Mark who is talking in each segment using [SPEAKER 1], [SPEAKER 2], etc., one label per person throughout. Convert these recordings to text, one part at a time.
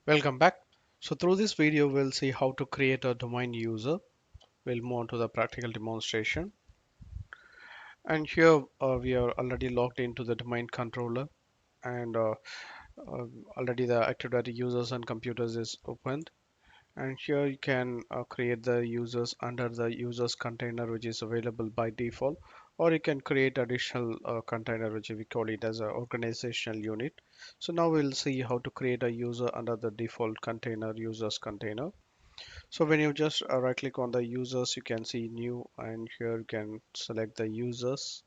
[SPEAKER 1] Welcome back. So through this video, we'll see how to create a domain user. We'll move on to the practical demonstration. And here we are already logged into the domain controller and uh, already the Active Directory users and computers is opened. And here you can create the users under the users container which is available by default, or you can create additional container which we call it as an organizational unit. So now we'll see how to create a user under the default container users container. So when you just right click on the users, you can see new, and here you can select the users,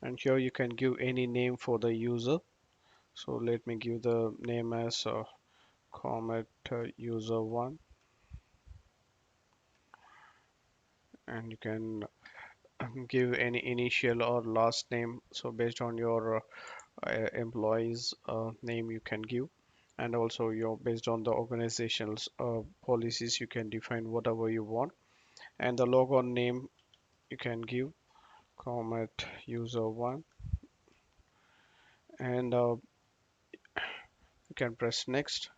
[SPEAKER 1] and here you can give any name for the user. So let me give the name as Comet user 1, and you can give any initial or last name. So based on your employees name you can give, and also your based on the organization's policies you can define whatever you want, and the logon name you can give Comet user 1, and you can press next,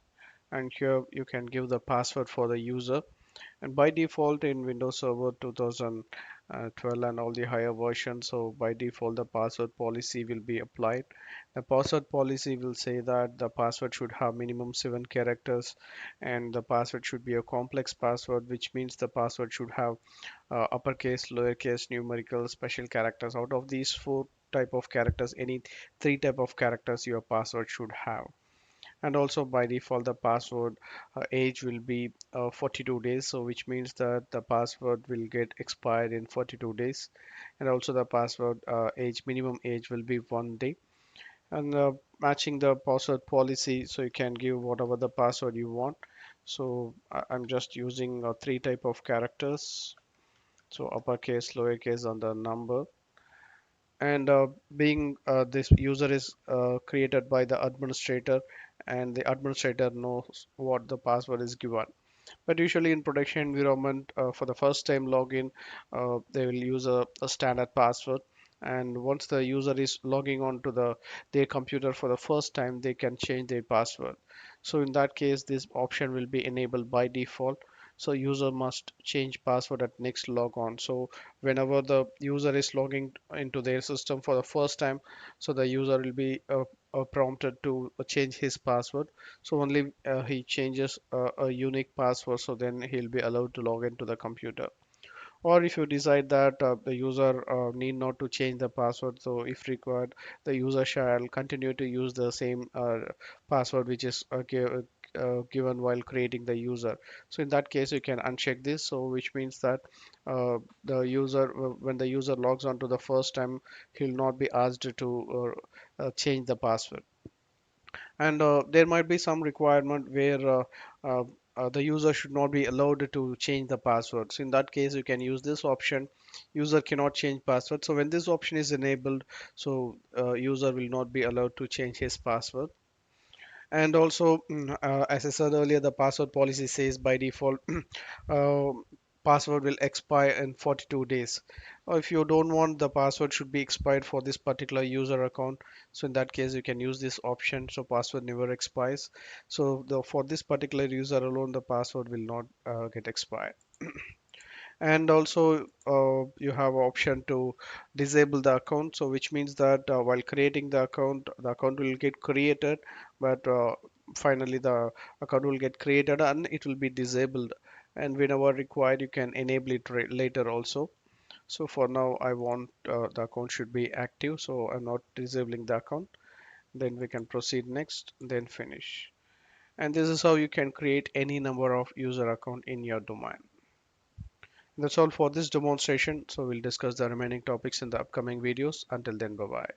[SPEAKER 1] and here you can give the password for the user. And by default in Windows Server 2012 and all the higher versions, so by default the password policy will be applied. The password policy will say that the password should have minimum 7 characters, and the password should be a complex password, which means the password should have uppercase, lowercase, numerical, special characters. Out of these four type of characters, any three type of characters your password should have. And also by default the password age will be 42 days, so which means that the password will get expired in 42 days. And also the password age minimum age will be 1 day. And matching the password policy, so you can give whatever the password you want. So I'm just using three type of characters, so uppercase, lowercase, and the number. And being this user is created by the administrator, and the administrator knows what the password is given. But usually in production environment, for the first time login, they will use a standard password. And once the user is logging on to their computer for the first time, they can change their password. So in that case, this option will be enabled by default. So user must change password at next log on. So whenever the user is logging into their system for the first time, so the user will be prompted to change his password. So only he changes a unique password, so then he'll be allowed to log into the computer. Or if you decide that the user need not to change the password, so if required, the user shall continue to use the same password which is given while creating the user. So in that case, you can uncheck this. So which means that the user, when the user logs on to the first time, he'll not be asked to change the password. And there might be some requirement where uh, the user should not be allowed to change the password. So in that case, you can use this option. User cannot change password. So when this option is enabled, so user will not be allowed to change his password. And also, as I said earlier, the password policy says by default, uh, password will expire in 42 days. Or if you don't want the password should be expired for this particular user account, so in that case, you can use this option. So password never expires. So for this particular user alone, the password will not get expired. And also you have option to disable the account, so which means that while creating the account will get created, but finally the account will get created and it will be disabled, and whenever required you can enable it later also. So for now I want the account should be active, so I'm not disabling the account. Then we can proceed next, then finish. And this is how you can create any number of user account in your domain. That's all for this demonstration. So we'll discuss the remaining topics in the upcoming videos. Until then, bye bye.